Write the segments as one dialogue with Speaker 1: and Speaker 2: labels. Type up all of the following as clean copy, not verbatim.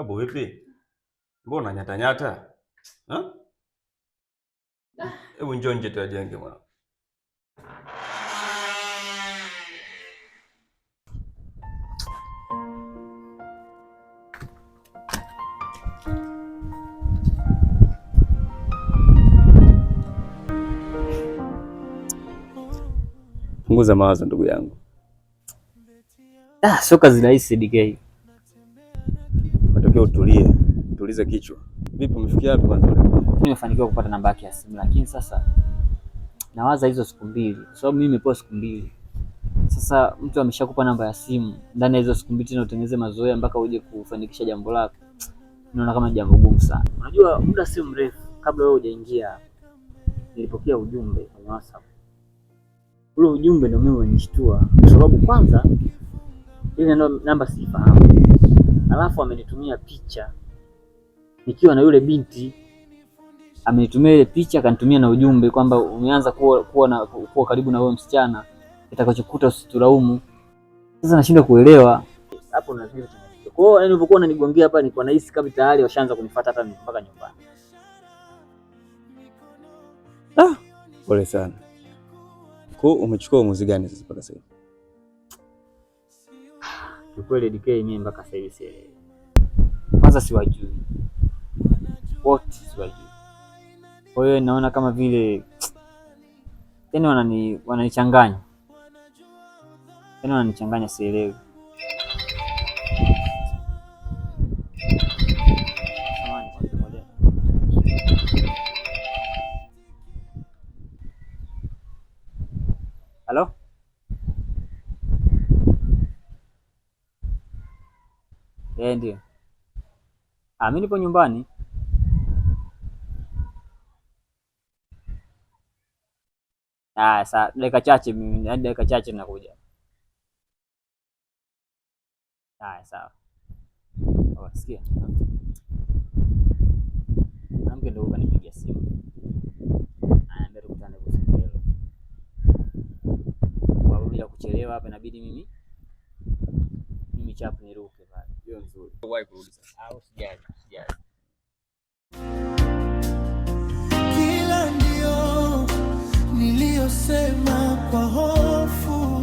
Speaker 1: Babu vipi? Mbona nyata nyata? Ha? Hebu njoo nje tuyajenge mwana. Punguza mawazo ndugu yangu.
Speaker 2: Sio kazi rahisi DK.
Speaker 1: Matokeo utulie, tulize kichwa. Vipi umefikia wapi kwanza?
Speaker 2: Nimefanikiwa kupata namba yake ya simu, lakini sasa nawaza hizo siku mbili, kwa sababu mimi nimepewa siku mbili. Sasa mtu ameshakupa namba ya simu, ndani ya hizo siku mbili tena utengeneze mazoea mpaka uje kufanikisha jambo lako. Naona kama jambo gumu sana. Unajua muda si mrefu kabla wewe hujaingia nilipokea ujumbe kwenye WhatsApp. Ule ujumbe ndio mimi unishtua, kwa sababu kwanza ile namba sifahamu. Alafu amenitumia picha nikiwa na yule binti, amenitumia ile picha akanitumia na ujumbe kwamba umeanza kuwa karibu na wewe msichana, itakachokuta usitulaumu. Sasa nashindwa kuelewa hapo na vile. Kwa hiyo nilipokuwa unanigongea hapa nilikuwa nahisi kama tayari washaanza kunifuata hata mpaka nyumbani.
Speaker 1: Pole sana. Kwa umechukua uamuzi gani sasa mpaka sasa?
Speaker 2: Kiukweli DK, mimi mpaka sasa hivi sielewi. Kwanza siwajui wote, siwajui. Kwa hiyo naona kama vile tena wananichanganya, sielewi. Halo? Ndio. Mimi nipo nyumbani. Sasa dakika chache, mimi hadi dakika chache nakuja. Sawa. Sikia. Mke ndio kanipigia simu. Ananiambia tukutane Busokelo. Kwa bila kuchelewa hapa inabidi mimi chapu niruke pale.
Speaker 1: Hiyo nzuri. Wahi kurudi sasa.
Speaker 2: Usijali.
Speaker 3: Kila ndio niliyosema kwa hofu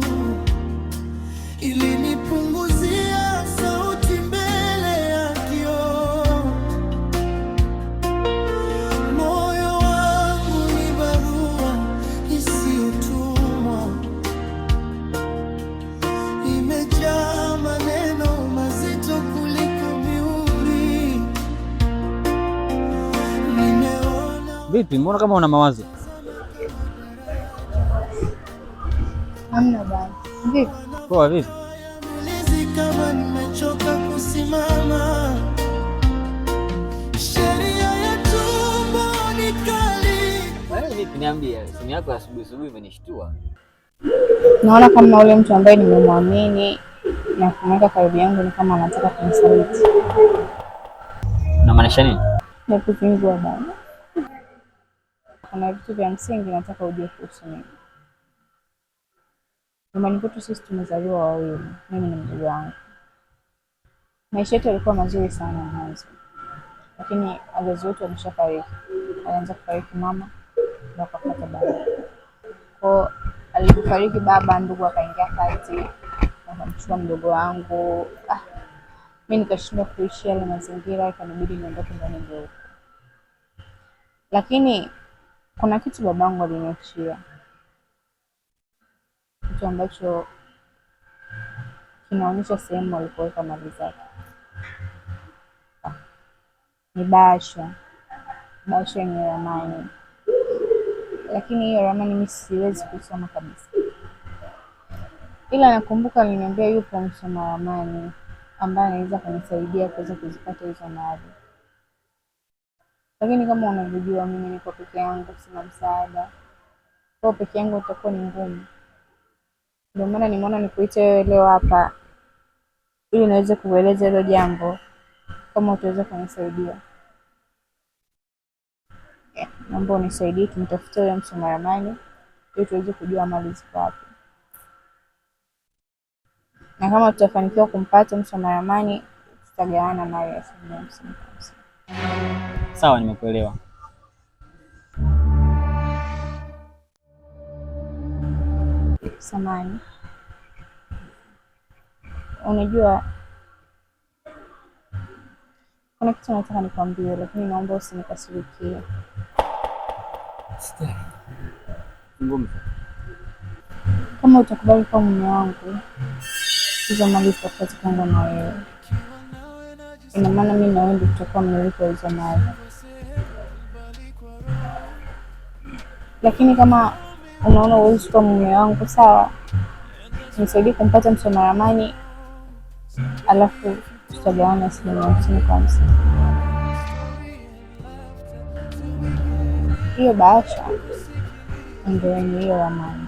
Speaker 3: ilinipunguzia sauti mbele ya kioo. Moyo wangu ni barua isiyotumwa, imejaa maneno mazito kuliko mihuri.
Speaker 2: Vipi, mbona kama una mawazo?
Speaker 4: Hamna bwana. Vipi?
Speaker 2: Poa vipi?
Speaker 3: Kama nimechoka kusimama, sheria ya tumbo ni kali.
Speaker 2: Wewe vipi, niambie, simu yako asubuhi imenishtua.
Speaker 4: Naona kama ule mtu ambaye nimemwamini na kumweka karibu yangu ni kama anataka kunisaliti.
Speaker 2: Unamaanisha nini?
Speaker 4: Nakupingua bwana. Kuna vitu vya msingi nataka ujue kuhusu mimi. Nyumbani kwetu sisi tumezaliwa wawili, mimi na mdogo wangu. Maisha yetu yalikuwa mazuri sana mwanzo, lakini wazazi wetu wameshafariki. Alianza kufariki mama na akafuata baba. Kwa alipofariki baba, ndugu akaingia kati, akamchukua mdogo wangu. Mimi nikashindwa kuishi yale mazingira, ikanibidi niondoke ndani ndio. Lakini kuna kitu babangu aliniachia, kitu ambacho kinaonyesha sehemu alipoweka mali zake. Ni bahasha yenye ramani, lakini hiyo ramani mimi siwezi kusoma kabisa, ila nakumbuka aliniambia yupo msoma ramani ambaye anaweza kunisaidia kuweza kuzipata hizo mali. Lakini kama unavyojua mimi niko peke yangu, sina msaada. Kwa peke yangu itakuwa ni ngumu. Ndio maana nimeona nikuite wewe leo hapa ili niweze kueleza hilo jambo, kama utaweza kunisaidia. Naomba unisaidie tumtafute yule msoma ramani ili tuweze kujua mali ziko wapi. Na kama tutafanikiwa kumpata msoma ramani, tutagawana mali ya 50-50.
Speaker 2: Sawa, nimekuelewa.
Speaker 4: Samahani, unajua kuna kitu nataka nikwambie, lakini naomba usinikasirikie.
Speaker 2: Ngumu.
Speaker 4: Kama utakubali kuwa mume wangu, hizo mali zitapatikana na wewe. Ina maana mimi na wewe ndio tutakuwa mmiliki wa hizo mali. Lakini kama unaona huwezi kuwa mume wangu, sawa, nisaidie kumpata msoma ramani, alafu tutagawana 50-50. Hiyo bahasha ndio yenye hiyo ramani.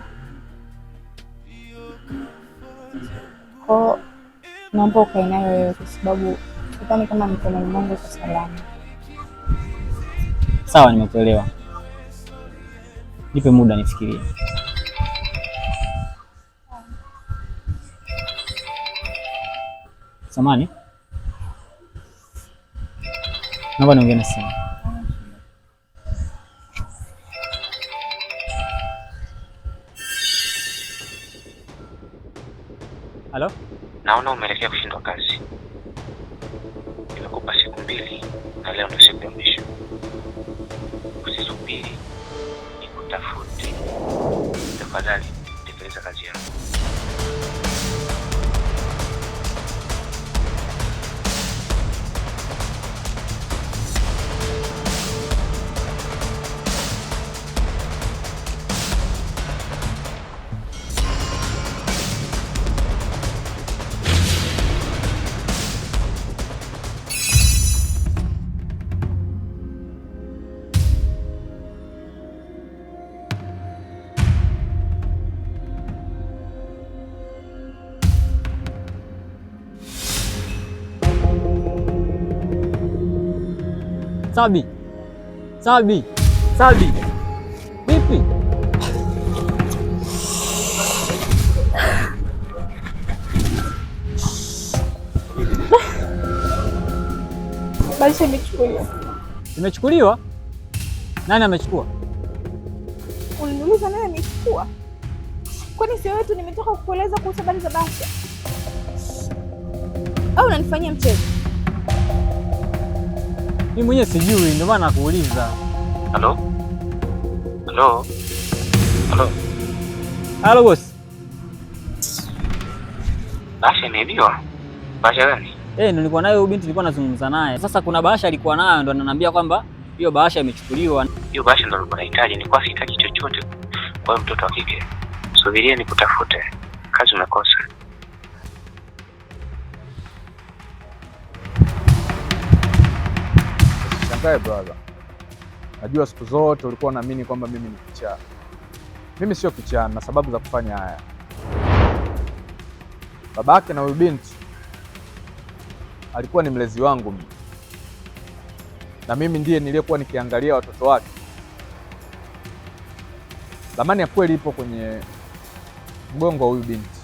Speaker 4: Kwa naomba ukae nayo wewe, kwa sababu sidhani kama mikononi mwangu iko salama.
Speaker 2: Sawa, nimekuelewa. Nipe muda nifikirie. Samahani, naomba niongee na simu. Halo?
Speaker 5: Naona umeelekea kushindwa kazi. Nimekupa siku 2 na leo ndio siku ya mwisho. Usisubiri nikutafute. Tafadhali tekeleza kazi yako.
Speaker 2: Sabi. Sabi. Sabi. Vipi?
Speaker 4: Bahasha imechukuliwa.
Speaker 2: Imechukuliwa? Nani amechukua?
Speaker 4: Uliniuliza nani amechukua? Kwani sio wewe tu nimetoka kukueleza kuhusu habari za bahasha? Au unanifanyia mchezo?
Speaker 2: Mimi mwenyewe sijui, ndio maana nakuuliza.
Speaker 5: Halo? Halo? Halo?
Speaker 2: Halo boss.
Speaker 5: Bahasha imeibiwa? Bahasha gani?
Speaker 2: Ndio nilikuwa nayo binti, nilikuwa nazungumza naye. Sasa kuna bahasha alikuwa nayo, ndo ananiambia kwamba hiyo bahasha imechukuliwa.
Speaker 5: Hiyo bahasha ndio nilikuwa nahitaji, nilikuwa sihitaji chochote. Kwa hiyo mtoto wa kike, subiria nikutafute. Kazi umekosa.
Speaker 6: Shangae brother. Najua siku zote ulikuwa unaamini kwamba mimi ni kichaa. Mimi sio kichaa na sababu za kufanya haya. Babake na huyu binti alikuwa ni mlezi wangu mimi. Na mimi ndiye niliyekuwa nikiangalia watoto wake. Thamani ya kweli ipo kwenye mgongo wa huyu binti.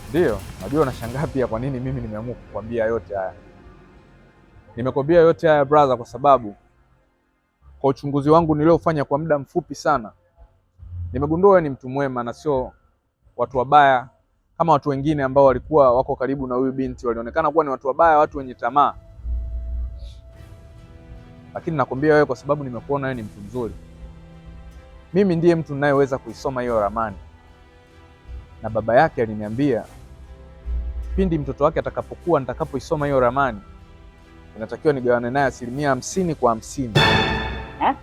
Speaker 6: Ndio, najua unashangaa pia kwa nini mimi nimeamua kukwambia yote haya. Nimekwambia yote haya brother kwa sababu kwa uchunguzi wangu niliofanya kwa muda mfupi sana nimegundua wewe ni mtu mwema na sio watu wabaya kama watu wengine ambao walikuwa wako karibu na huyu binti. Walionekana kuwa ni watu wabaya, watu wenye tamaa. Lakini nakwambia wewe kwa sababu nimekuona wewe ni mtu mzuri. Mimi ndiye mtu ninayeweza kuisoma hiyo ramani. Na baba yake aliniambia pindi mtoto wake atakapokuwa nitakapoisoma hiyo ramani inatakiwa nigawane naye 50% kwa 50.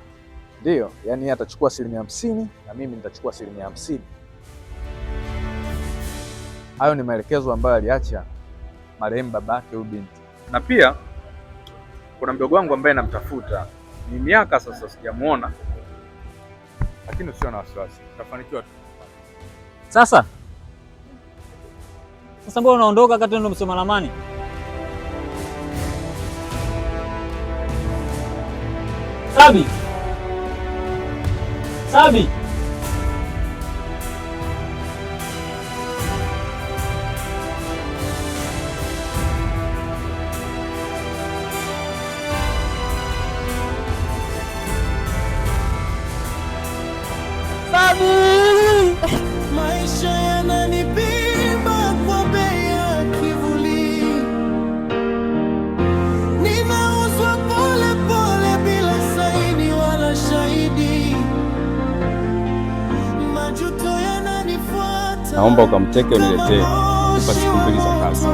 Speaker 6: Ndio, yani yeye atachukua 50% na mimi nitachukua 50%. Hayo ni maelekezo ambayo aliacha marehemu babake huyu binti. Na pia kuna mdogo wangu ambaye namtafuta. Ni miaka sasa sijamuona. Lakini usio na wasiwasi. Utafanikiwa tu.
Speaker 2: Sasa mbona unaondoka wakati ndo msoma ramani? Sabi. Sabi.
Speaker 3: maisha yananipima kwa bei ya kivuli. Ninauzwa pole pole bila saini wala shahidi. Majuto yananifuata.
Speaker 1: Naomba ukamteke uniletee, nipa siku 2 za kazi.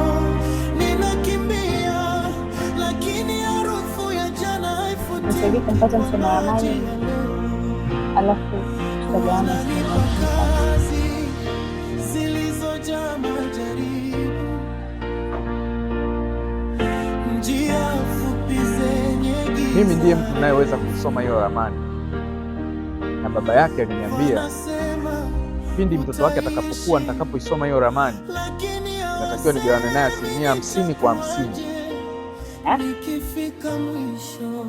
Speaker 4: Nisaidie kumpata msoma ramani, alafu tutagawana
Speaker 3: zilizojaa majaribu, njia fupi zenye giza.
Speaker 6: Mimi ndiye mtu ninayeweza kusoma hiyo ramani, na baba yake aliniambia pindi mtoto wake atakapokuwa, nitakapoisoma hiyo ramani, natakiwa nigawane naye 50% kwa 50.
Speaker 3: Nikifika mwisho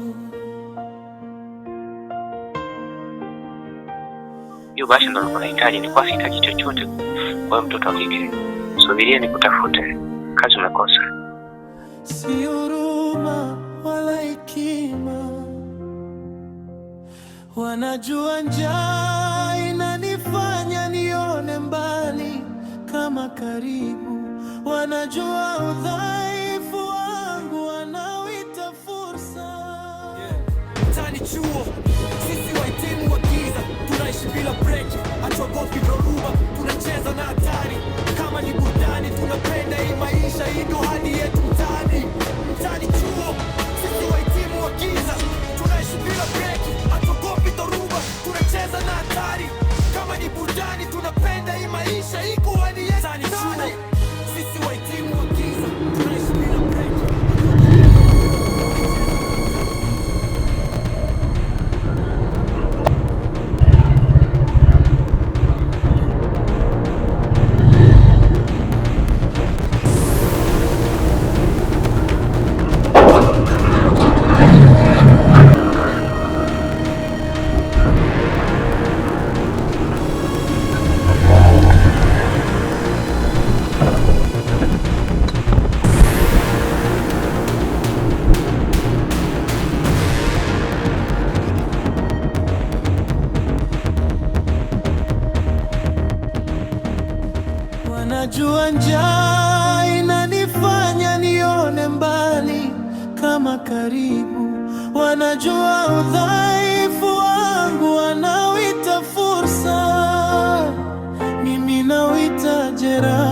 Speaker 5: hiyo basi ndo nahitaji, nilikuwa sihitaji chochote. Kwa hiyo mtoto wa kike, subiria nikutafute, kazi unakosa.
Speaker 3: si huruma wala hekima, wanajua njaa inanifanya nione mbali kama karibu, wanajua udhaifu wangu wanawita fursa.
Speaker 7: Mtani chuo, sisi wahitimu wa giza, tunaishi bila break, hatuogopi dhoruba, tunacheza na hatari. Kama ni burudani, tunapenda hii maisha, hii ndo hali yetu mtani. Mtani chuo, sisi wahitimu wa giza, tunaishi bila break, hatuogopi dhoruba, tunacheza na hatari. Kama ni burudani, tunapenda hii maisha, hii ndo hali yetu mtani. Sisi wahitimu wa giza, tunaishi bila break.
Speaker 3: Wanajua njaa inanifanya nione mbali kama karibu, wanajua udhaifu wangu wanawita fursa, mimi nawita jeraha.